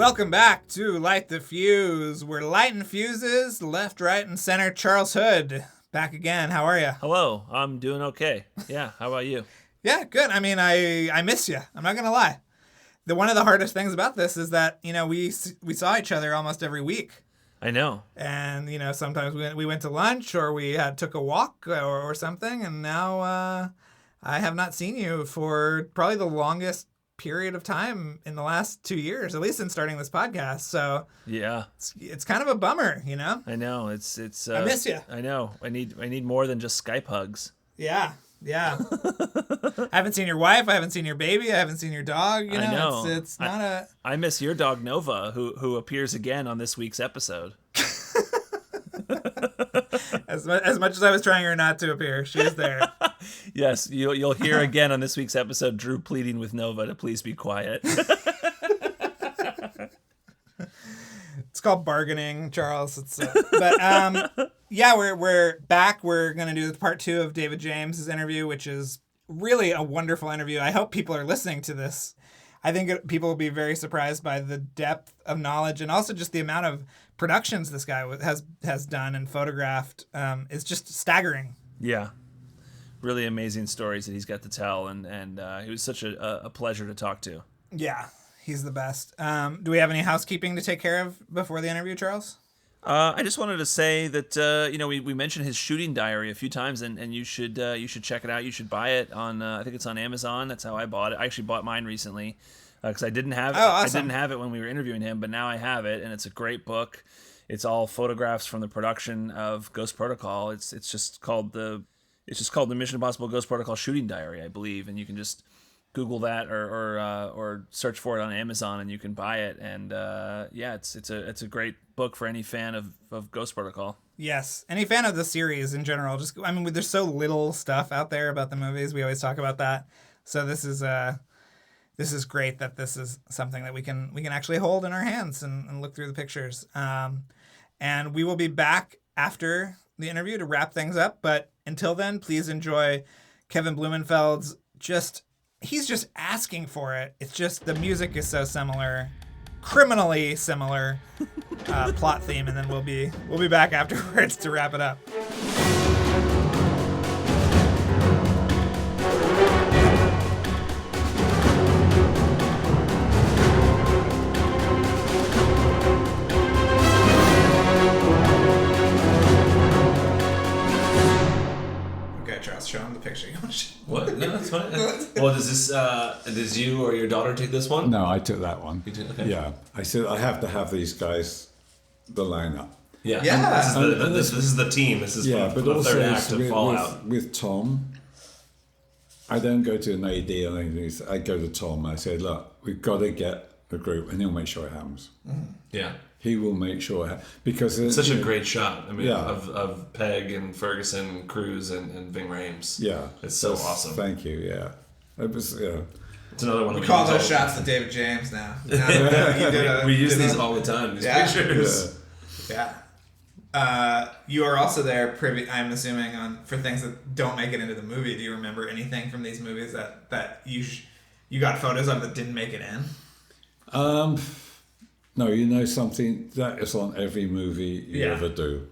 Welcome back to Light the Fuse. We're lighting fuses, left, right, and center. Charles Hood, back again. How are you? Hello, I'm doing okay. Yeah, how about you? Yeah, good. I mean, I miss you. I'm not going to lie. One of the hardest things about this is that, we saw each other almost every week. I know. And, sometimes we went to lunch or we took a walk or something. And now I have not seen you for probably the longest period of time in the last 2 years, at least since starting this podcast. So yeah, it's kind of a bummer, I know. It's I miss you. I know. I need more than just Skype hugs. Yeah. I haven't seen your wife. I haven't seen your baby. I haven't seen your dog. I know. It's not a. I miss your dog Nova, who appears again on this week's episode. As much as I was trying her not to appear, she is there. Yes, you'll hear again on this week's episode Drew pleading with Nova to please be quiet. It's called bargaining, Charles. Yeah, we're back. We're gonna do part 2 of David James's interview, which is really a wonderful interview. I hope people are listening to this. I think people will be very surprised by the depth of knowledge and also just the amount of productions this guy has done and photographed. It's just staggering. Yeah, really amazing stories that he's got to tell, and he was such a pleasure to talk to. Yeah, he's the best. Do we have any housekeeping to take care of before the interview, Charles? I just wanted to say that we mentioned his shooting diary a few times, and you should check it out. You should buy it on I think it's on Amazon. That's how I bought it. I actually bought mine recently because I didn't have it. Awesome. I didn't have it when we were interviewing him, but now I have it, and it's a great book. It's all photographs from the production of Ghost Protocol. It's just called the Mission Impossible Ghost Protocol Shooting Diary, I believe, and you can just Google that or search for it on Amazon and you can buy it. And it's a great book for any fan of Ghost Protocol. Yes, any fan of the series in general. There's so little stuff out there about the movies. We always talk about that. So this is great that this is something that we can actually hold in our hands and look through the pictures. And we will be back after the interview to wrap things up. But until then, please enjoy Kevin Blumenfeld's he's just asking for it. It's just the music is so similar, criminally similar plot theme, and then we'll be back afterwards to wrap it up. Okay, Charles, show him the picture. What? No, that's fine. Well, does you or your daughter take this one? No, I took that one. You did? Okay. Yeah. I said I have to have these guys, the lineup. Yeah. Yeah. This is the team. This is Yeah, for but the third also act of Fallout. with Tom, I don't go to an AD or anything. I go to Tom and I say, look, we've got to get a group, and he'll make sure it happens. Yeah. He will make sure it happens. Because It's such a great shot. I mean, Yeah. of Peg and Ferguson, Cruz, and Ving Rhames. Yeah. It's so awesome. Thank you, yeah. It was, yeah. It's another one. We call those shots the David James now. We use these all the time, these pictures. Yeah. You are also there privy, I'm assuming, for things that don't make it into the movie. Do you remember anything from these movies that you got photos of that didn't make it in? No, something that is on every movie you ever do.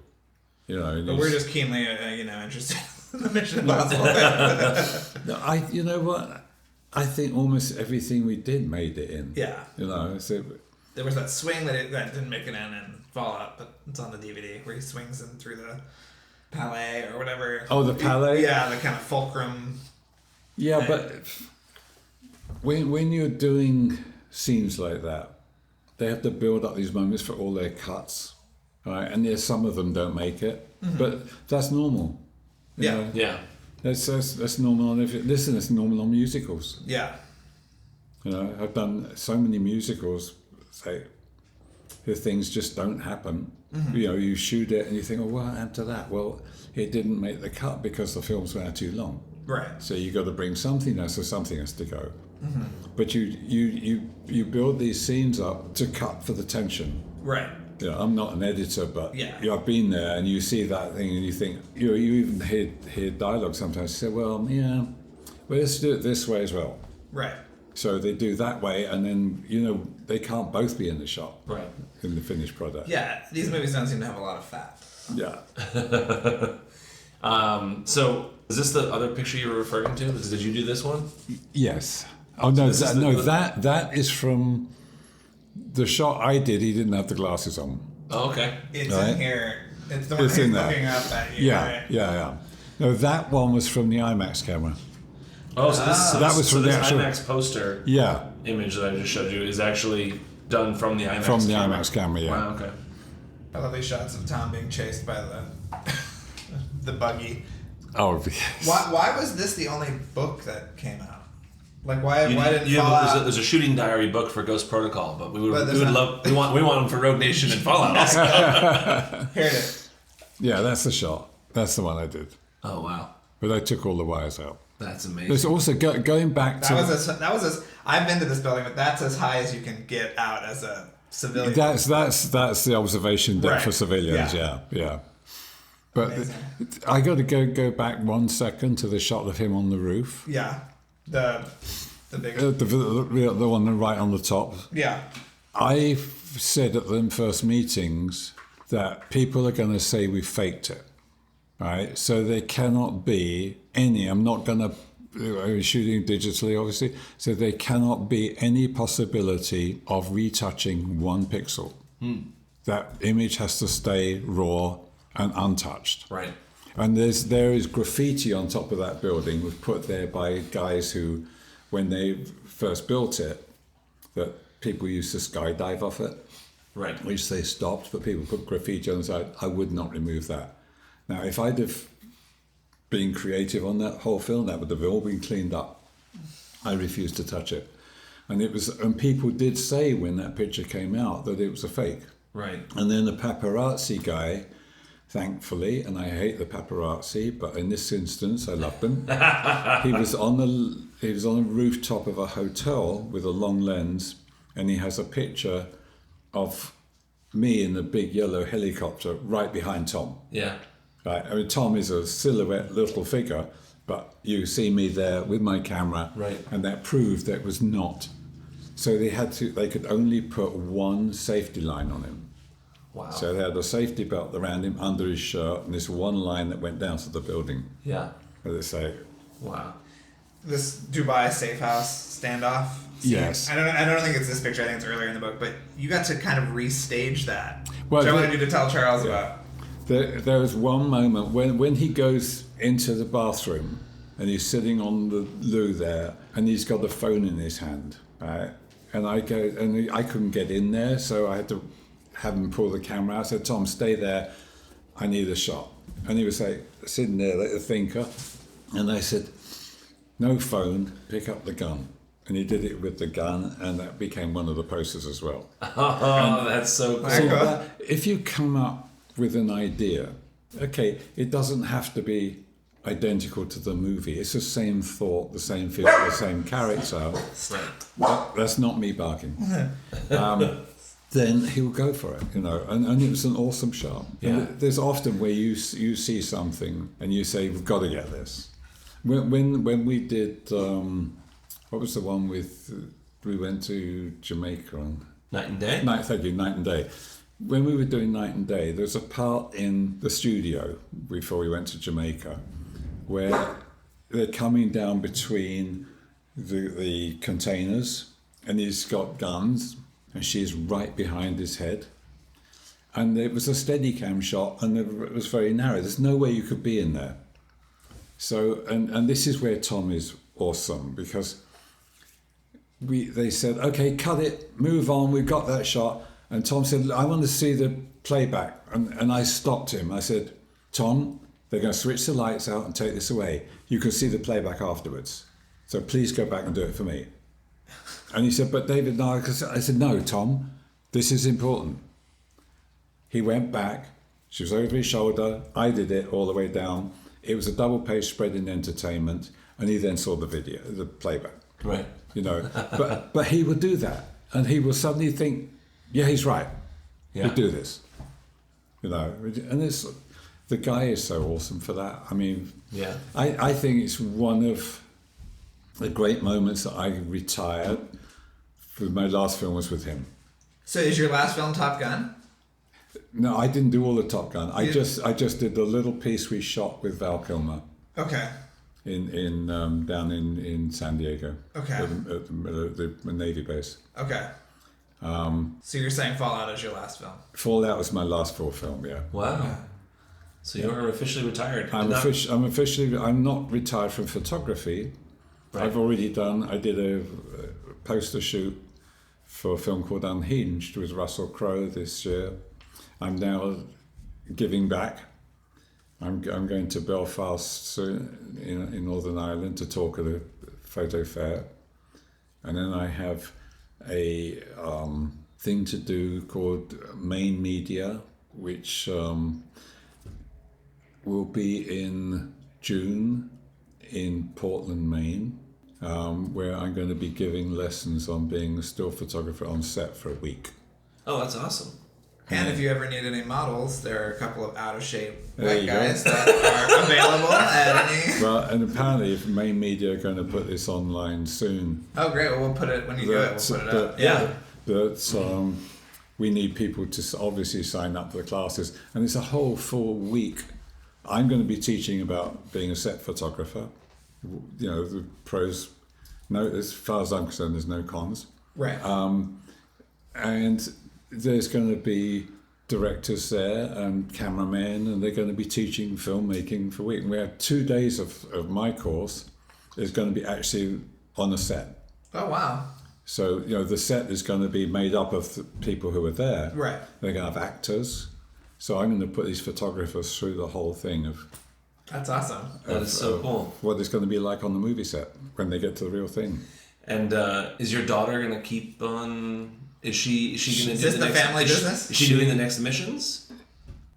But we're just keenly, interested in the Mission Impossible. No, you know what? I think almost everything we did made it in. Yeah. So There was that swing that didn't make it in Fallout, but it's on the DVD where he swings in through the Palais or whatever. Oh, the Palais? Yeah, the kind of fulcrum. Yeah, thing. but when you're doing scenes like that, they have to build up these moments for all their cuts, right? And there's some of them don't make it, but that's normal. You know? Yeah. That's normal on everything. Listen, it's normal on musicals. Yeah. I've done so many musicals, where things just don't happen. You shoot it and you think, what happened to that? Well, it didn't make the cut because the films were too long. Right. So you got to bring something else, so something has to go. But you build these scenes up to cut for the tension. Right. I'm not an editor, but Yeah. I've been there, and you see that thing, and you think you even hear dialogue sometimes. You say, well, let's do it this way as well. Right. So they do that way, and then they can't both be in the shot, Right. in the finished product. Yeah, these movies don't seem to have a lot of fat. Yeah. So is this the other picture you were referring to? Did you do this one? Yes. Oh no, this is that is from the shot I did. He didn't have the glasses on. Oh, okay. It's Right. in here. It's the one It's he's in there. looking up at you. Yeah, right? yeah. No, that one was from the IMAX camera. Oh, so That was from the this actual- IMAX poster Yeah, image that I just showed you is actually done from the IMAX from the camera. IMAX camera. Yeah. Wow, okay. I love these shots of Tom being chased by the buggy. Oh, Why was this the only book that came out? Like why didn't Yeah, but Fallout? there's a shooting diary book for Ghost Protocol, but we But would there's not- love we want them for Rogue Nation and Fallout also. Here it is. yeah. That's the shot. That's the one I did. Oh wow, But I took all the wires out. that's amazing. There's also going back to That was as I've been to this building, but that's as high as you can get out as a civilian. that's the observation deck Right. for civilians. Yeah. Yeah. But Amazing. I got to go back 1 second to the shot of him on the roof. Yeah. The big The one right on the top. yeah. I've said at the first meetings that people are going to say we faked it, right? So there cannot be any. I'm not going to shooting digitally, obviously. So there cannot be any possibility of retouching 1 pixel. That image has to stay raw and untouched. Right. And there is graffiti on top of that building, was put there by guys who, when they first built it, that people used to skydive off it, Right. which they stopped, but people put graffiti on the side. I would not remove that. Now, if I'd have been creative on that whole film, that would have all been cleaned up. I refused to touch it. And people did say when that picture came out that it was a fake. Right. And then the paparazzi guy, thankfully, and I hate the paparazzi, but in this instance, I love them. he was on the rooftop of a hotel with a long lens, and he has a picture of me in the big yellow helicopter right behind Tom. Yeah. Right. I mean, Tom is a silhouette little figure, but you see me there with my camera, Right. and that proved that it was not. So they could only put 1 safety line on him. Wow. So they had a safety belt around him under his shirt, and this 1 line that went down to the building. Yeah. As they say, Wow. This Dubai safe house standoff. scene. Yes. I don't think it's this picture. I think it's earlier in the book. But you got to kind of restage that. Well, which I the- wanted you to tell Charles about. there was one moment when he goes into the bathroom, and he's sitting on the loo there, and he's got a phone in his hand, right? And I couldn't get in there, so I had to have him pull the camera out. I said, Tom, stay there. I need a shot. And he was like sitting there like a thinker. And I said, no phone, pick up the gun. And he did it with the gun, and that became one of the posters as well. Oh, that's so cool. So if you come up with an idea, okay, it doesn't have to be identical to the movie. It's the same thought, the same feel, the same character. That's not me barking. Then he'll go for it, and it was an awesome shot. Yeah. And there's often where you see something and you say, we've got to get this. When we did, what was the one we went to Jamaica on? Night and Day? Thank you, Night and Day. When we were doing Night and Day, there's a part in the studio before we went to Jamaica where they're coming down between the containers, and he's got guns, and she's right behind his head. And it was a Steadicam shot, and it was very narrow. There's no way you could be in there. So, and this is where Tom is awesome, because they said, okay, cut it, move on, we've got that shot. And Tom said, I want to see the playback. And I stopped him. I said, Tom, they're going to switch the lights out and take this away. You can see the playback afterwards. So please go back and do it for me. And he said, but David, no. I said, no, Tom, this is important. He went back. She was over his shoulder. I did it all the way down. It was a double page spread in entertainment. And he then saw the video, the playback. Right. But he would do that. And he would suddenly think, yeah, he's right. Yeah. We'll do this. And the guy is so awesome for that. I mean, Yeah. I think it's one of the great moments that I retired. My last film was with him. So is your last film Top Gun? No, I didn't do all the Top Gun. I just did the little piece we shot with Val Kilmer Okay. in down in San Diego. Okay. At the Navy base. Okay. So you're saying Fallout is your last film? Fallout was my last full film. Yeah. Wow. So you're officially retired. I'm not retired from photography. Right. I did a poster shoot for a film called Unhinged with Russell Crowe this year. I'm now giving back. I'm going to Belfast soon in Northern Ireland to talk at a photo fair. And then I have a thing to do called Main Media, which will be in June in Portland, Maine, where I'm going to be giving lessons on being a still photographer on set for a week. Oh, that's awesome. And if you ever need any models, there are a couple of out-of-shape There white you guys go. that are available at any... Well, and apparently Main Media are going to put this online soon. Oh, great. Well, we'll put it... When you do it, we'll put it up. Yeah. But we need people to obviously sign up for the classes. And it's a whole full week. I'm going to be teaching about being a set photographer. You know, the pros... No, as far as I'm concerned, there's no cons. Right. And there's going to be directors there and cameramen, and they're going to be teaching filmmaking for a week. And we have 2 days of my course is going to be actually on a set. Oh, wow. So, you know, the set is going to be made up of the people who are there. Right. They're going to have actors. So I'm going to put these photographers through the whole thing of That's awesome. That is so cool. what it's going to be like on the movie set when they get to the real thing. And is your daughter gonna keep on? Is she gonna Is do this the next, family is she- business? Is she doing the next missions?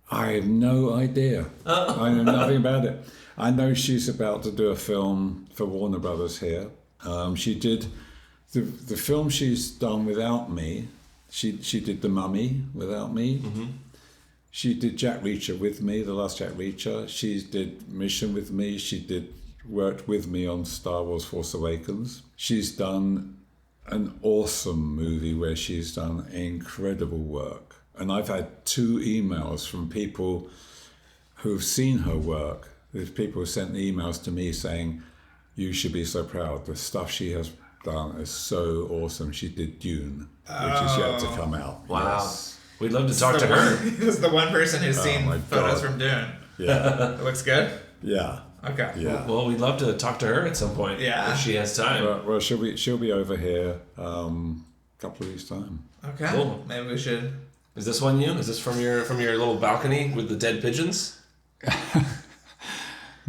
I have no idea. I know nothing about it. I know she's about to do a film for Warner Brothers here. She did the film she's done without me. She did The Mummy without me. Mm-hmm. She did Jack Reacher with me, the last Jack Reacher. She did Mission with me. She worked with me on Star Wars Force Awakens. She's done an awesome movie where she's done incredible work. And I've had 2 emails from people who've seen her work. There's people who sent emails to me saying, you should be so proud. The stuff she has done is so awesome. She did Dune, which is yet to come out. Wow. Yes. We'd love to talk to her. This is the one person who's seen my photos God. from Dune. Yeah. It looks good? Yeah. Okay. Yeah. Well, we'd love to talk to her at some point. Yeah. If she has time. Well, she'll be over here a couple of weeks' time. Okay. Cool. Maybe we should... Is this one you? Is this from your little balcony with the dead pigeons?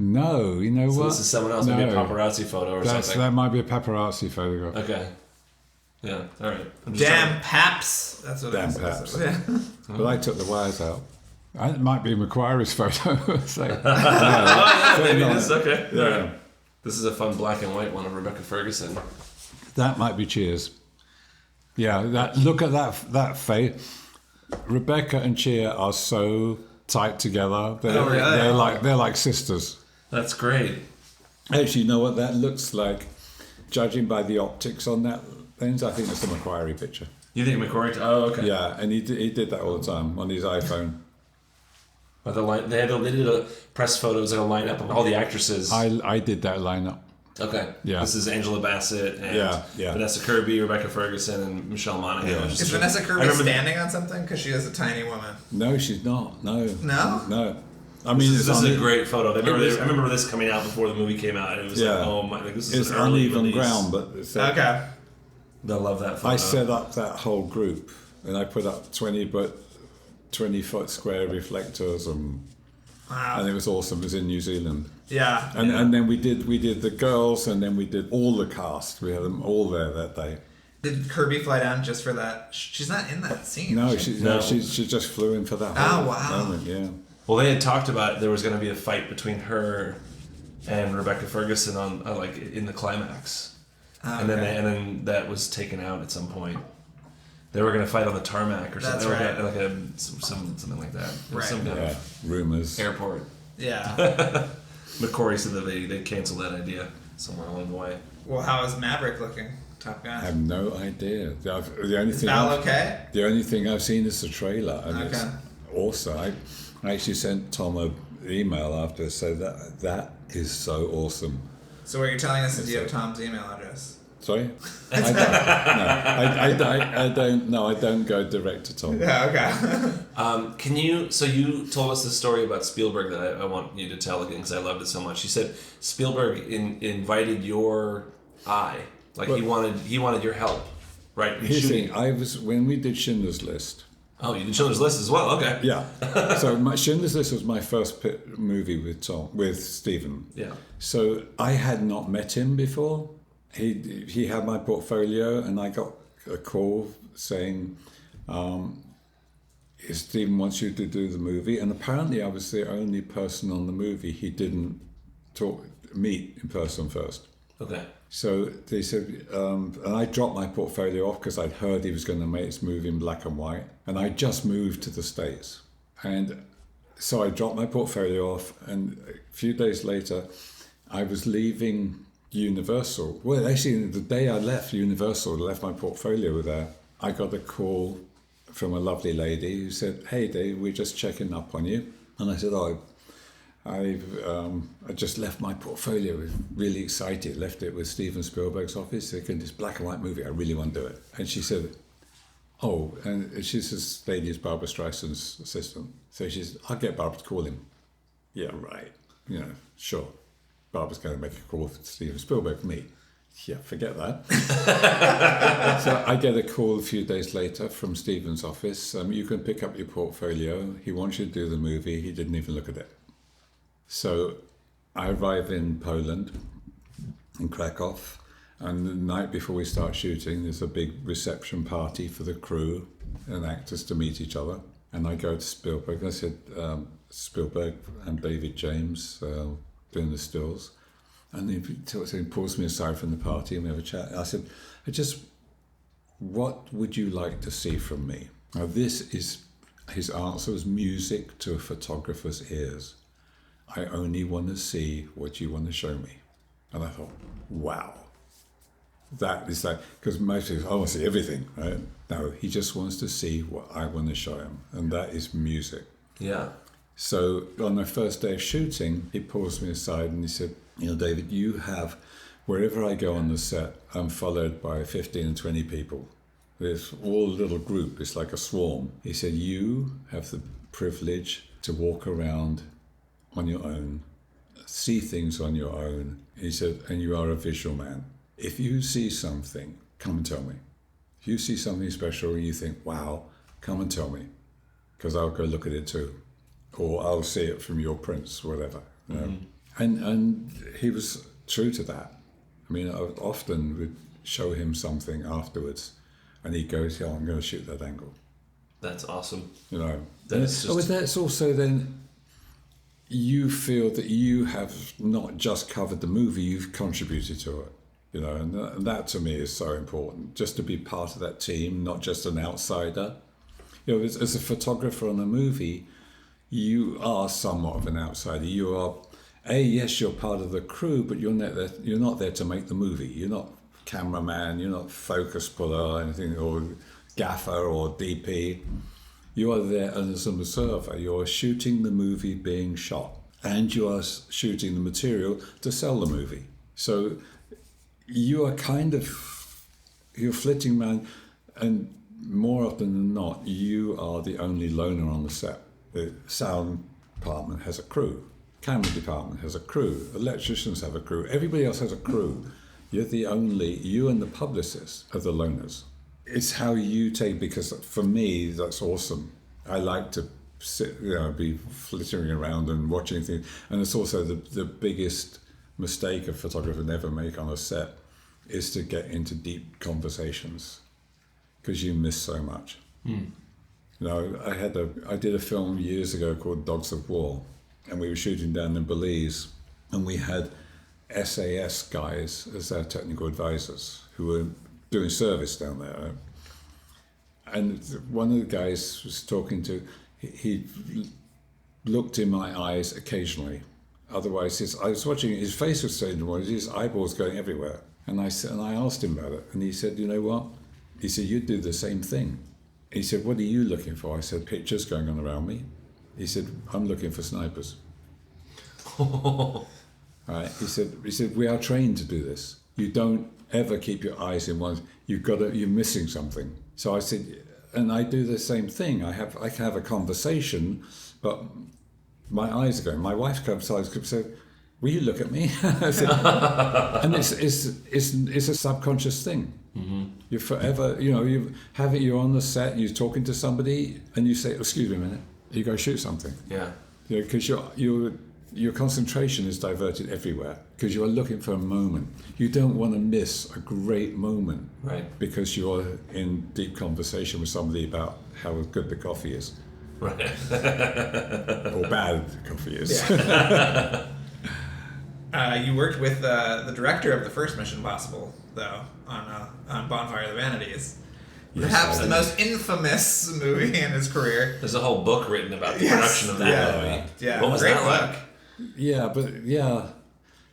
No, you know So what? this is someone else, maybe a No. paparazzi photo or something. That might be a paparazzi photograph. Okay. Yeah. All right. I'm just Damn Paps. That's what Damn it is. Paps. Yeah. But I took the wires out. It might be Macquarie's photo. So, maybe this. Okay. Yeah. All right. This is a fun black and white one of Rebecca Ferguson. that might be Cheers. Yeah, look at that face. Rebecca and Cheer are so tight together. They're like sisters. That's great. Actually, you know what that looks like? Judging by the optics on that lens, I think it's the Macquarie picture. You think McCoy? Oh, okay. Yeah, and he did that all the time on his iPhone. But they did a press photos like a lineup of all the actresses. I did that lineup. Okay. Yeah. This is Angela Bassett and Yeah. Vanessa Kirby, Rebecca Ferguson, and Michelle Monaghan. Yeah. Is Vanessa Kirby standing on something? Because she is a tiny woman. No, she's not. No. No? No. I mean, This it's is a great photo. I remember this coming out before the movie came out. And it was Yeah. like, oh my, like, this is It's an early uneven release. ground, but it's Okay. They'll love that photo. I set up that whole group, and I put up 20-foot square reflectors, and Wow. it was awesome. It was in New Zealand, Yeah. and then we did the girls, and then we did all the cast. We had them all there that day. Did Kirby fly down just for that? She's not in that scene. No, is she? she just flew in for that. Oh, whole wow. moment, yeah. Well, they had talked about there was going to be a fight between her and Rebecca Ferguson on like in the climax, Oh, and then okay. and then that was taken out at some point. They were going to fight on the tarmac or something. That's They were right. gonna- something like that. Right. Some kind Yeah, rumors. of airport. Yeah. McCory said that they canceled that idea. somewhere along the way. Well, how is Maverick looking, Top I Gun? have no idea. The only Is thing Val okay? The only thing I've seen is the trailer, and it's Okay. awesome. I actually sent Tom an email after to say that is so awesome. So what you're telling us is you have Tom's email address. Sorry, I don't. No, I don't. No, I don't go direct to Tom. Yeah, okay. Can you? So you told us the story about Spielberg that I want you to tell again because I loved it so much. You said Spielberg invited your eye, like he wanted your help, right? in Here's the shooting. thing. I was when we did Schindler's List. Oh, you did Schindler's List as well. Okay. Yeah. So Schindler's List was my first movie with Steven. Yeah. So I had not met him before. He had my portfolio, and I got a call saying, Steven wants you to do the movie. And apparently I was the only person on the movie he didn't meet in person first. Okay. So they said, and I dropped my portfolio off because I'd heard he was going to make this movie in black and white. And I just moved to the States. And so I dropped my portfolio off, and a few days later, I was leaving Universal. Well, actually, the day I left Universal, left my portfolio there, I got a call from a lovely lady who said, "Hey, Dave, we're just checking up on you." And I said, "Oh, I just left my portfolio. I was really excited. Left it with Steven Spielberg's office. They can this black and white movie. I really want to do it." And she said, "Oh," and she's this lady is Barbara Streisand's assistant. So she said, "I'll get Barbara to call him." Yeah, right. Sure. Barbara's going to make a call for Steven Spielberg for me. Yeah, forget that. So I get a call a few days later from Steven's office. You can pick up your portfolio. He wants you to do the movie. He didn't even look at it. So I arrive in Poland, in Krakow, and the night before we start shooting, there's a big reception party for the crew and actors to meet each other. And I go to Spielberg. I said, Spielberg and David James doing the stills. And he pulls me aside from the party and we have a chat. I said, what would you like to see from me? Now this is, his answer was music to a photographer's ears. I only want to see what you want to show me. And I thought, wow. That is like, because most people, I want to see everything, right? No, he just wants to see what I want to show him. And that is music. Yeah. So on my first day of shooting, he pulls me aside and he said, David, you have, wherever I go on the set, I'm followed by 15 and 20 people. There's all a little group, it's like a swarm. He said, you have the privilege to walk around on your own, see things on your own. He said, and you are a visual man. If you see something, come and tell me. If you see something special and you think, wow, come and tell me, because I'll go look at it too. Or I'll see it from your prints, whatever. You know? And he was true to that. I mean, I often would show him something afterwards, and he goes, "Yeah, I'm going to shoot that angle." That's awesome. That's also then you feel that you have not just covered the movie, you've contributed to it. And that to me is so important. Just to be part of that team, not just an outsider. As a photographer on a movie, you are somewhat of an outsider. You are, yes, you're part of the crew, but you're not there to make the movie. You're not cameraman, you're not focus puller or anything, or gaffer or DP. You are there as an observer. You're shooting the movie being shot, and you are shooting the material to sell the movie. So you are you're flitting around, and more often than not, you are the only loner on the set. The sound department has a crew, camera department has a crew, electricians have a crew, everybody else has a crew. You and the publicist are the loners. It's how you take, because for me, that's awesome. I like to sit, be flittering around and watching things. And it's also the biggest mistake a photographer never make on a set is to get into deep conversations, because you miss so much. I did a film years ago called Dogs of War, and we were shooting down in Belize, and we had SAS guys as our technical advisors who were doing service down there. Right? And one of the guys was talking to, he looked in my eyes occasionally, Otherwise, I was watching his face was changing, his eyeballs going everywhere. And I asked him about it, and he said, "You know what?" He said, "You do the same thing." He said, "What are you looking for?" I said, "Pictures going on around me." He said, "I'm looking for snipers." Right? He said, "We are trained to do this. You don't ever keep your eyes in one. You're missing something." So I said, and I do the same thing. I can have a conversation, but my eyes are going. My wife comes and says, "Will you look at me?" I said, and it's a subconscious thing. Mm-hmm. You're forever, you're on the set, you're talking to somebody, and you say, "Excuse me a minute," you go shoot something. Yeah. Because your concentration is diverted everywhere because you are looking for a moment. You don't want to miss a great moment, right? Because you're in deep conversation with somebody about how good the coffee is, right? Or bad the coffee is. Yeah. You worked with the director of the first Mission Impossible, though, on Bonfire of the Vanities. Perhaps the most infamous movie in his career. There's a whole book written about the production of that movie. Yeah. What was Great that book. like? Yeah, but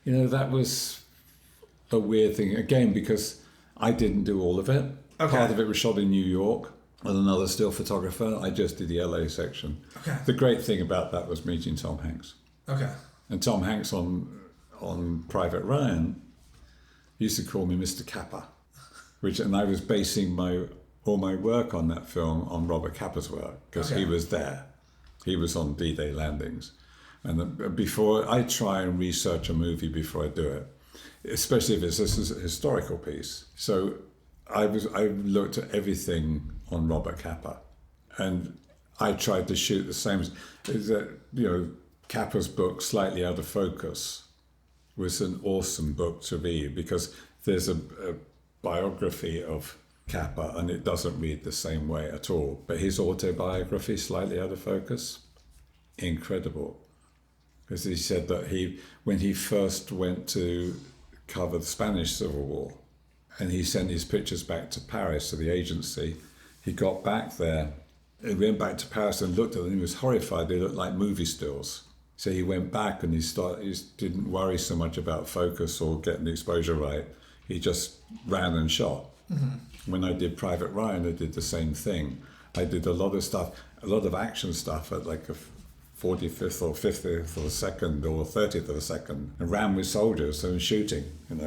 that was a weird thing again because I didn't do all of it. Okay. Part of it was shot in New York with another still photographer. I just did the LA section. Okay. The great thing about that was meeting Tom Hanks. Okay. And Tom Hanks on Private Ryan used to call me Mr. Kappa, and I was basing all my work on that film on Robert Kappa's work because he was there. He was on D-Day landings. And before I try and research a movie before I do it, especially if it's a historical piece. So I looked at everything on Robert Kappa, and I tried to shoot the same. Is that Kappa's book Slightly Out of Focus was an awesome book to read because there's a biography of Kappa and it doesn't read the same way at all. But his autobiography, Slightly Out of Focus, incredible. Because he said that when he first went to cover the Spanish Civil War and he sent his pictures back to Paris to the agency, he got back there, he went back to Paris and looked at them and he was horrified. They looked like movie stills. So he went back and he didn't worry so much about focus or getting the exposure right. He just ran and shot. Mm-hmm. When I did Private Ryan, I did the same thing. I did a lot of stuff, a lot of action stuff at like a 45th or 50th of a second or 30th of a second, and ran with soldiers and shooting,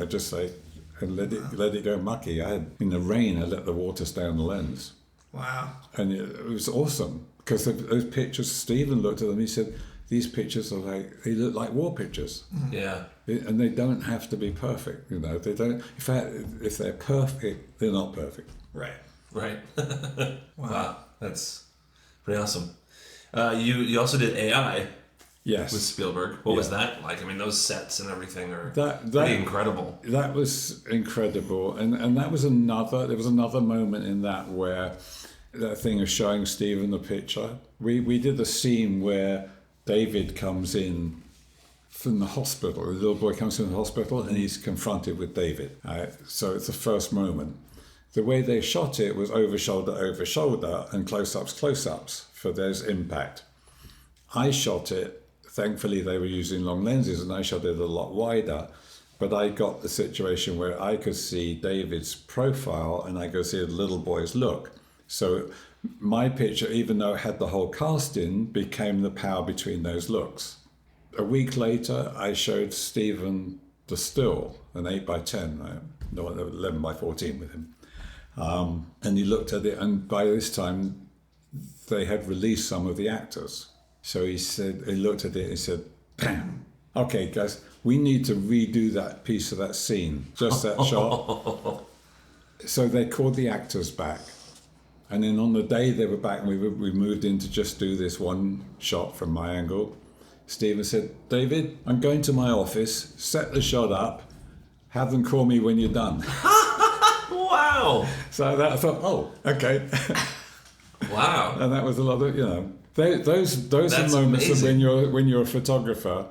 just like, and let it go mucky. In the rain, I let the water stay on the lens. Wow. And it was awesome because those pictures, Steven looked at them, he said, "These pictures they look like war pictures." Mm-hmm. Yeah. And they don't have to be perfect, they don't, in fact, if they're perfect, they're not perfect. Right. Right. Wow. That's pretty awesome. You also did AI. Yes. With Spielberg. What was that like? I mean, those sets and everything are that pretty incredible. That was incredible. And there was another moment in that where that thing of showing Steven the picture. We did the scene where David comes in from the hospital. The little boy comes from the hospital and he's confronted with David. So it's the first moment. The way they shot it was over shoulder, and close-ups, for there's impact. I shot it, thankfully they were using long lenses and I shot it a lot wider, but I got the situation where I could see David's profile and I could see the little boy's look. So my picture, even though it had the whole cast in, became the power between those looks. A week later, I showed Steven the still, an 8x10, right? No, 11x14 with him. And he looked at it, and by this time, they had released some of the actors. So he looked at it and said, "Bam! Okay, guys, we need to redo that piece of that scene, just that shot." So they called the actors back. And then on the day they were back, and we moved in to just do this one shot from my angle. Steven said, "David, I'm going to my office, set the shot up, have them call me when you're done." Wow. So I thought, oh, okay. Wow. And that was a lot of, those are moments of when you're a photographer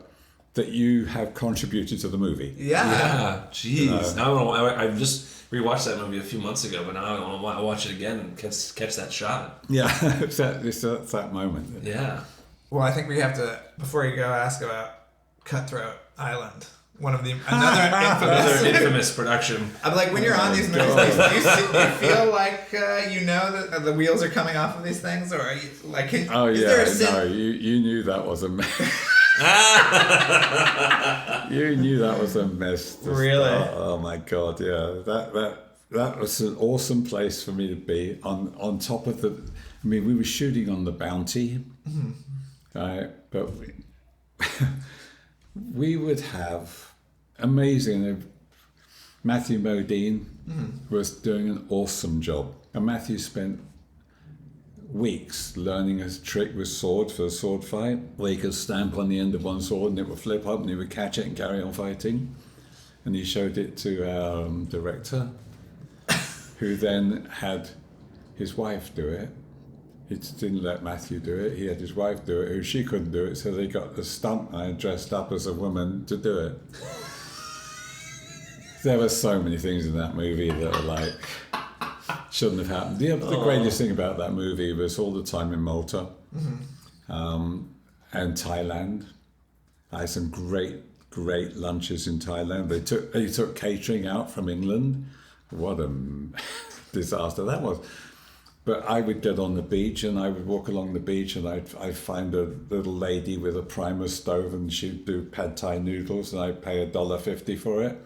that you have contributed to the movie. Yeah. Jeez. I just rewatched that movie a few months ago, but now I want to watch it again and catch that shot. Yeah, it's that moment. Yeah. Well, I think we have to, before you go, ask about Cutthroat Island. Another infamous production. I'm like, when you're on these movies, do you feel like you know that the wheels are coming off of these things, or are you like? Is there a sin? No, you knew that was a mess. You knew that was a mess. Really? Oh my God! Yeah, that was an awesome place for me to be. On top of the, I mean, we were shooting on the Bounty, right? But we would have amazing. Matthew Modine was doing an awesome job, and Matthew spent weeks learning a trick with sword for a sword fight, where he could stamp on the end of one sword and it would flip up and he would catch it and carry on fighting. And he showed it to our director, who then had his wife do it. He didn't let Matthew do it. He had his wife do it, who she couldn't do it, so they got a stuntman dressed up as a woman to do it. There were so many things in that movie that were like, shouldn't have happened. The greatest thing about that movie was all the time in Malta and Thailand. I had some great lunches in Thailand. They took catering out from England. What a disaster that was. But I would get on the beach and I would walk along the beach and I'd find a little lady with a primer stove and she'd do pad thai noodles and I'd pay $1.50 for it,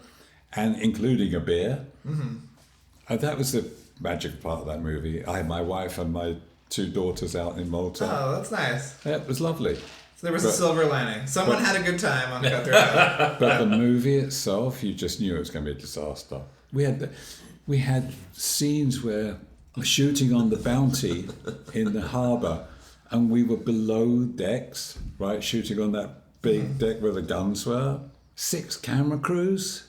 and including a beer. And that was the magic part of that movie. I had my wife and my 2 daughters out in Malta. Oh, that's nice. Yeah, it was lovely. So there was a silver lining. Someone had a good time on Cutthroat Island. But the movie itself, you just knew it was going to be a disaster. We had scenes where we're shooting on the Bounty in the harbour, and we were below decks, right, shooting on that big deck where the guns were. 6 camera crews.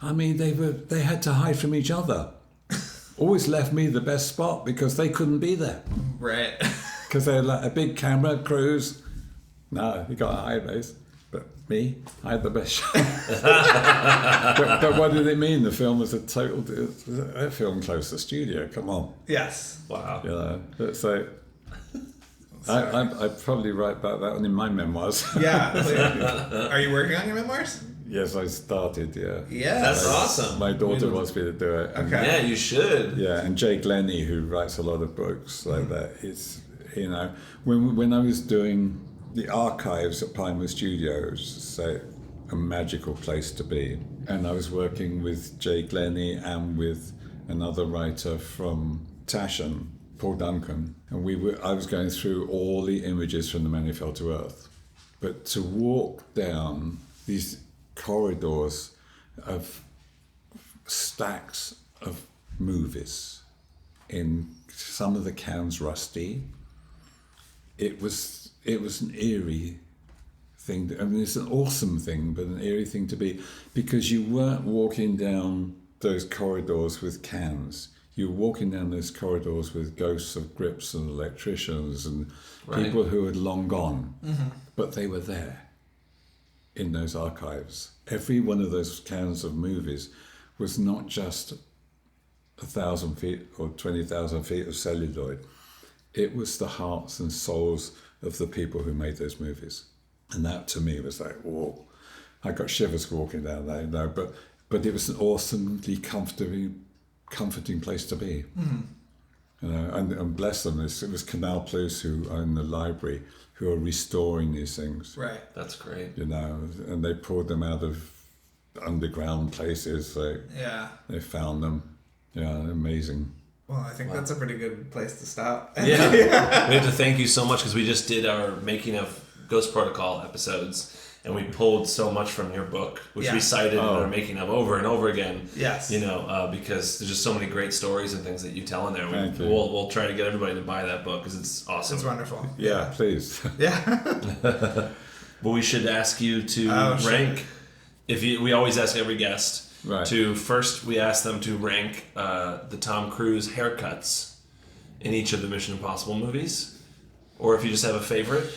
I mean, they had to hide from each other. Always left me the best spot because they couldn't be there. Right. Because they had like a big camera crews. No, you got a high base. But me, I had the best shot. but what did it mean? The film was a total. That film closed the studio. Come on. Yes. Wow. You know, so I'd probably write about that one in my memoirs. Yeah. Are you working on your memoirs? Yes, I started. Yeah. Yeah. That's awesome. My daughter wants me to do it. And, Okay. Yeah, you should. yeah, and Jay Glennie, who writes a lot of books like that, it's, you know, when I was doing the archives at Pinewood Studios, so a magical place to be. And I was working with Jay Glennie and with another writer from Tashan, Paul Duncan, and I was going through all the images from The Man Who Fell to Earth. But to walk down these corridors of stacks of movies, in some of the cans rusty, it was an eerie thing. I mean, it's an awesome thing, but an eerie thing to be, because you weren't walking down those corridors with cans. You were walking down those corridors with ghosts of grips and electricians and people who had long gone, but they were there in those archives. Every one of those cans of movies was not just 1,000 feet or 20,000 feet of celluloid. It was the hearts and souls of the people who made those movies. And that to me was like, whoa. I got shivers walking down there, you know, but it was an awesomely comforting place to be. You know, and bless them, it was Canal Plus who own the library, who are restoring these things. Right. That's great. You know, and they pulled them out of underground places. They found them. Yeah, amazing. Well, I think that's a pretty good place to stop. Yeah. We have to thank you so much because we just did our making of Ghost Protocol episodes and we pulled so much from your book, which we cited in our making of over and over again. Yes. You know, because there's just so many great stories and things that you tell in there. Thank you. We'll try to get everybody to buy that book because it's awesome. It's wonderful. Yeah, please. Yeah. But we should ask you to rank. We always ask every guest to first. We ask them to rank the Tom Cruise haircuts in each of the Mission Impossible movies, or if you just have a favorite.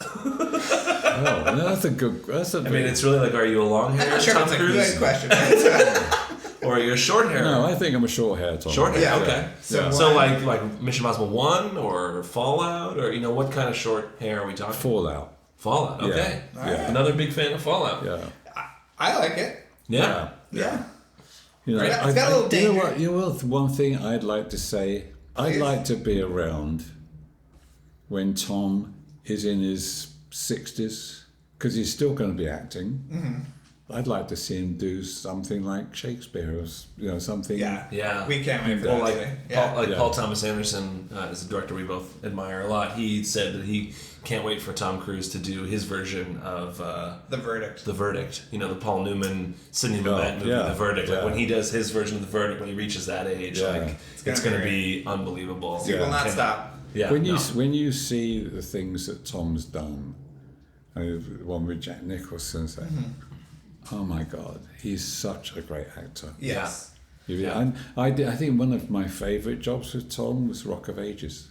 Oh, that's a good. I mean, it's really like, are you a long hair Tom Cruise, That's a good question. or are you a short hair? No, I think I'm a short hair Tom. Short hair, Yeah, okay. So So like Mission Impossible 1 or Fallout, or what kind of short hair are we talking? Fallout. Fallout. Okay. Yeah. Another big fan of Fallout. Yeah. I like it. Yeah. Yeah. You know, It's got a little you know danger. what? You know what? One thing I'd like to say. I'd Please. like to be around when Tom is in his 60s, because he's still going to be acting. Mm-hmm. I'd like to see him do something like Shakespeare, or something. Yeah. We can't wait for Well, that. Paul Thomas Anderson is a director we both admire a lot. He said that he can't wait for Tom Cruise to do his version of The Verdict. The Verdict. You know, the Paul Newman, Sidney Lumet movie, yeah. The Verdict. Like Yeah. when he does his version of The Verdict, when he reaches that age, Yeah. like it's gonna going to be be unbelievable. He will not stop. Yeah. When no. you see the things that Tom's done, the one with Jack Nicholson, say, oh my God, he's such a great actor. Yes. And I think one of my favourite jobs with Tom was Rock of Ages.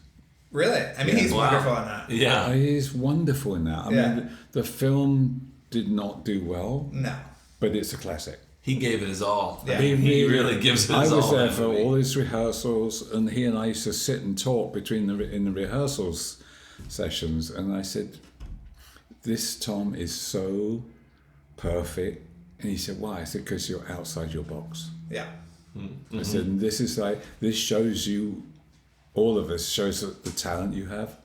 Really? I mean, he's Wow. wonderful in that. Yeah. He's wonderful in that. I mean, the film did not do well, No. but it's a classic. He gave it his all. Yeah. He really gives it I his all. was there in that for movie. all his rehearsals, and he and I used to sit and talk in the rehearsals sessions, and I said, "This Tom is so perfect," and he said, "Why?" I said, "Because you're outside your box." Yeah. I said, and this shows you, all of us, shows the talent you have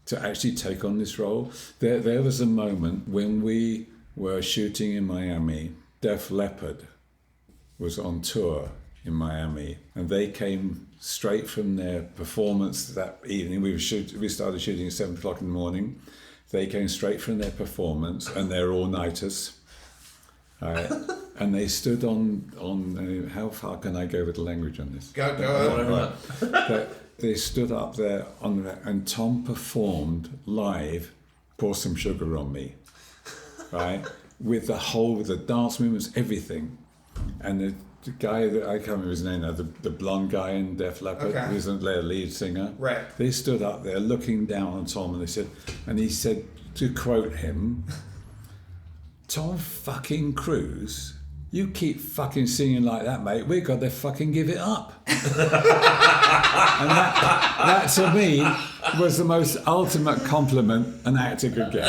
to actually take on this role. There was a moment when we were shooting in Miami. Def Leppard was on tour in Miami, and they came straight from their performance that evening. We started shooting at 7:00 in the morning. They came straight from their performance, and they're all-nighters. And they stood on how far can I go with the language on this? Go. They stood up there and Tom performed live Pour Some Sugar on Me, right? With the dance movements, everything. And the guy that I can't remember his name now, the blonde guy in Def Leppard, Okay. who's their lead singer. Right. They stood up there looking down on Tom, and he said, to quote him, "Tom fucking Cruise, you keep fucking singing like that, mate. We've got to fucking give it up." And that to me was the most ultimate compliment an actor could get.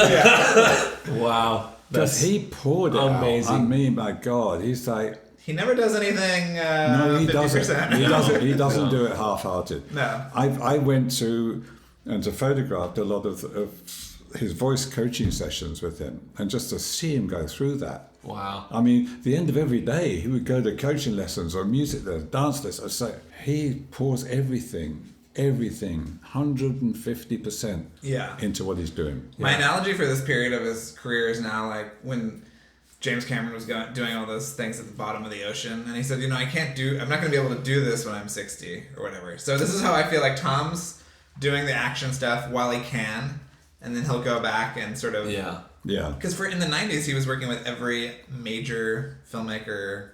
Wow. Because he poured it amazing. out. I mean, my God, he's like, He never does anything no, he 50%. doesn't. He doesn't do it half-hearted. No. I went to photographed a lot of his voice coaching sessions with him, and just to see him go through that. Wow. I mean, the end of every day, he would go to coaching lessons or music lessons, dance lessons. So he pours everything, 150% into what he's doing. My analogy for this period of his career is now like when James Cameron was doing all those things at the bottom of the ocean, and he said, I'm not going to be able to do this when I'm 60 or whatever. So this is how I feel like Tom's doing the action stuff while he can, and then he'll go back and sort of Yeah. Because in the 90s he was working with every major filmmaker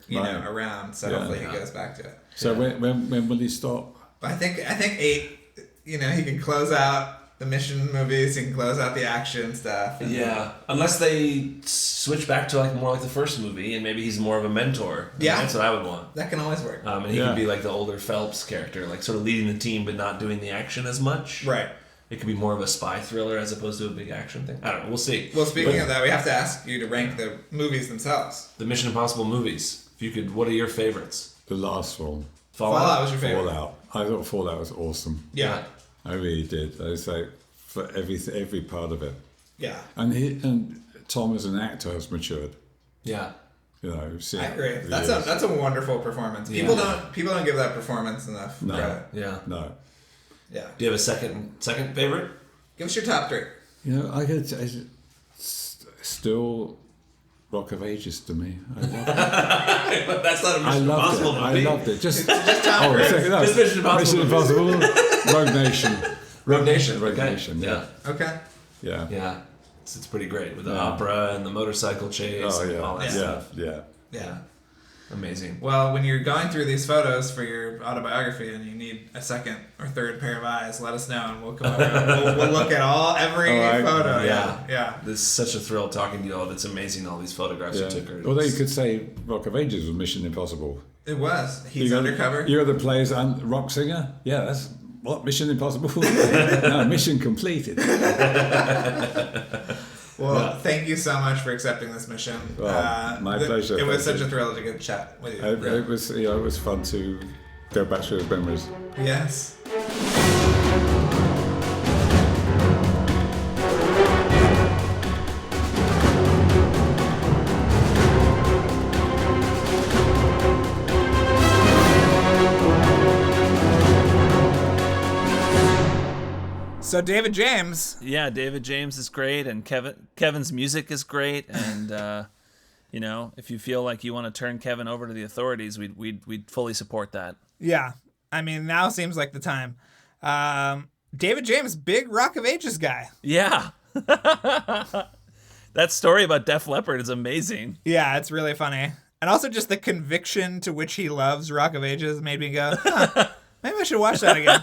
around, so hopefully he goes back to it. So when will he stop? But I think 8, he can close out the mission movies, he can close out the action stuff. Yeah, unless they switch back to more like the first movie, and maybe he's more of a mentor. Yeah, that's what I would want. That can always work. And he could be like the older Phelps character, like sort of leading the team but not doing the action as much. Right. It could be more of a spy thriller as opposed to a big action thing. I don't know. We'll see. Well, speaking of that, we have to ask you to rank the movies themselves. The Mission Impossible movies. If you could, what are your favorites? The last one. Fallout was your favorite. Fallout. I thought Fallout was awesome. Yeah. I really did. I was like, for every part of it. Yeah. And Tom as an actor has matured. Yeah. I agree. That's a wonderful performance. People don't give that performance enough credit. Yeah. No. Yeah. Do you have a second favorite? Give us your top 3. I could still Rock of Ages to me. I loved it. That's not a Mission Impossible movie. I loved it. Just Tom Cruise. Just Mission Impossible. Mission Impossible. Rogue Nation. Rogue Nation. Rogue Okay. Nation. Yeah. Okay. Yeah. Yeah. It's pretty great with the opera and the motorcycle chase and all that stuff. Yeah. Amazing. Well, when you're going through these photos for your autobiography and you need a second or third pair of eyes, let us know and we'll come over and we'll look at every photo. Yeah. This is such a thrill talking to you all. It's amazing all these photographs you took. Although you could say Rock of Ages was Mission Impossible. It was. He's undercover. You're the players and rock singer? Yeah, that's what Mission Impossible. No, mission completed. Well, thank you so much for accepting this mission. Well, my pleasure. It was such a thrill to get to chat with you. It was fun to go back to those memories. Yes. So David James. Yeah, David James is great, and Kevin's music is great, and if you feel like you want to turn Kevin over to the authorities, we'd fully support that. Yeah, I mean, now seems like the time. David James, big Rock of Ages guy. Yeah. That story about Def Leppard is amazing. Yeah, it's really funny. And also just the conviction to which he loves Rock of Ages made me go, huh, maybe I should watch that again.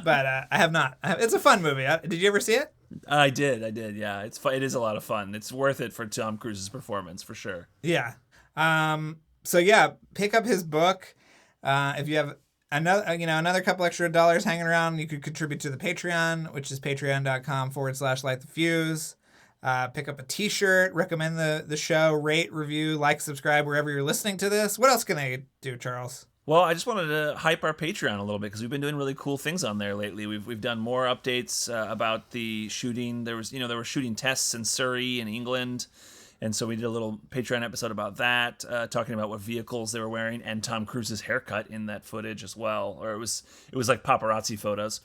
But I have not. It's a fun movie. Did you ever see it? I did. Yeah, it is a lot of fun. It's worth it for Tom Cruise's performance, for sure. Yeah. So yeah, pick up his book. If you have another couple extra dollars hanging around, you could contribute to the Patreon, which is patreon.com/LightTheFuse. Pick up a t-shirt, recommend the show, rate, review, like, subscribe wherever you're listening to this. What else can they do, Charles? Well, I just wanted to hype our Patreon a little bit because we've been doing really cool things on there lately. We've done more updates about the shooting. There were shooting tests in Surrey and England, and so we did a little Patreon episode about that, talking about what vehicles they were wearing and Tom Cruise's haircut in that footage as well. Or it was like paparazzi photos.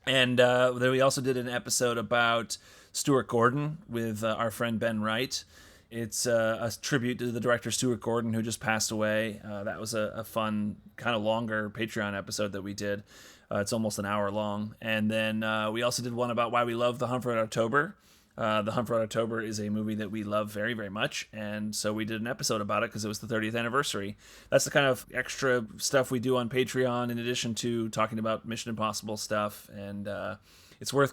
And then we also did an episode about Stuart Gordon with our friend Ben Wright. It's a tribute to the director Stuart Gordon, who just passed away. That was a fun, kind of longer Patreon episode that we did. It's almost an hour long. And then we also did one about why we love The Hunt for Red October. The Hunt for Red October is a movie that we love very, very much. And so we did an episode about it because it was the 30th anniversary. That's the kind of extra stuff we do on Patreon in addition to talking about Mission Impossible stuff. And it's worth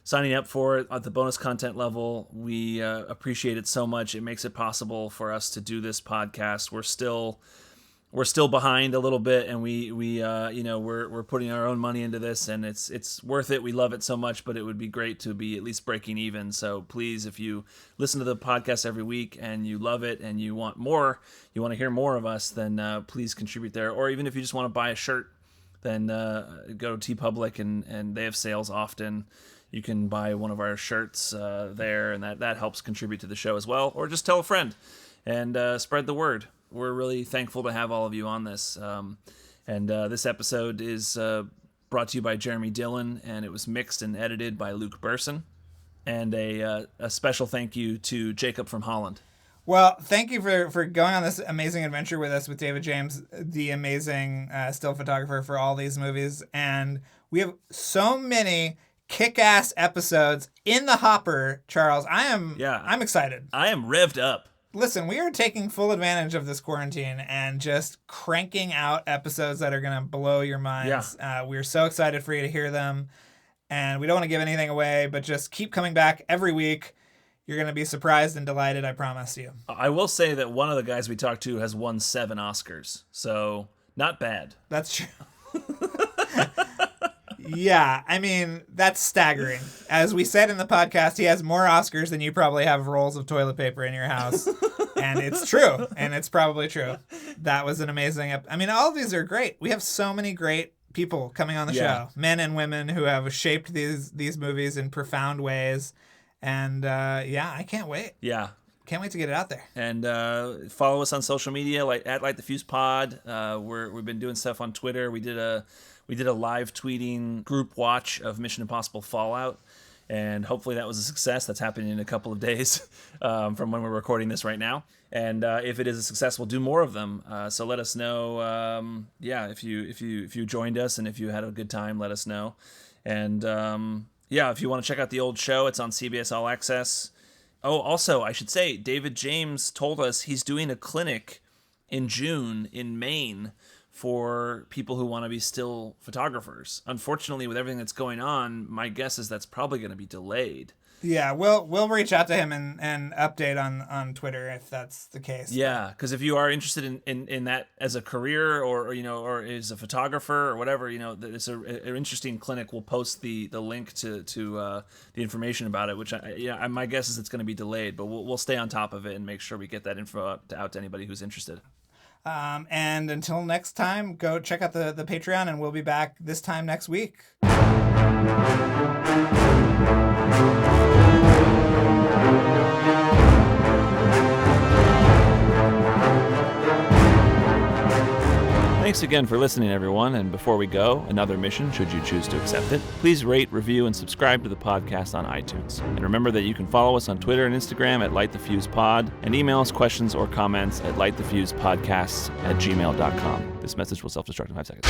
signing up for it at the bonus content level. We appreciate it so much. It makes it possible for us to do this podcast. We're still behind a little bit, and we're putting our own money into this, and it's worth it. We love it so much, but it would be great to be at least breaking even. So please, if you listen to the podcast every week and you love it and you want more, you want to hear more of us, then please contribute there. Or even if you just want to buy a shirt, then go to TeePublic, and they have sales often. You can buy one of our shirts there, and that helps contribute to the show as well. Or just tell a friend and spread the word. We're really thankful to have all of you on this. This episode is brought to you by Jeremy Dillon, and it was mixed and edited by Luke Burson. And a special thank you to Jacob from Holland. Well, thank you for going on this amazing adventure with us with David James, the amazing still photographer for all these movies. And we have so many kick-ass episodes in the hopper, Charles. I'm excited. I am revved up. Listen, we are taking full advantage of this quarantine and just cranking out episodes that are going to blow your minds. Yeah. We're so excited for you to hear them. And we don't want to give anything away, but just keep coming back every week. You're going to be surprised and delighted, I promise you. I will say that one of the guys we talked to has won 7 Oscars. So, not bad. That's true. Yeah, I mean, that's staggering. As we said in the podcast, he has more Oscars than you probably have rolls of toilet paper in your house. And it's true. And it's probably true. That was an amazing I mean, all of these are great. We have so many great people coming on the show. Men and women who have shaped these movies in profound ways. And I can't wait. Yeah. Can't wait to get it out there. And follow us on social media, at LightTheFuse-Pod. We've been doing stuff on Twitter. We did a live tweeting group watch of Mission Impossible Fallout, and hopefully that was a success. That's happening in a couple of days from when we're recording this right now. And if it is a success, we'll do more of them. So let us know. If you joined us and if you had a good time, let us know. And if you want to check out the old show, it's on CBS All Access. Oh, also, I should say, David James told us he's doing a clinic in June in Maine for people who want to be still photographers. Unfortunately, with everything that's going on, my guess is that's probably going to be delayed. Yeah, we'll reach out to him and update on Twitter if that's the case. Yeah, because if you are interested in that as a career or as a photographer or whatever, it's an interesting clinic. We'll post the link to the information about it, which my guess is it's going to be delayed, but we'll stay on top of it and make sure we get that info out to anybody who's interested. And until next time, go check out the Patreon, and we'll be back this time next week. Thanks again for listening, everyone. And before we go, another mission, should you choose to accept it. Please rate, review, and subscribe to the podcast on iTunes. And remember that you can follow us on Twitter and Instagram at LightTheFusePod, and email us questions or comments at LightTheFusePodcasts@gmail.com. This message will self-destruct in 5 seconds.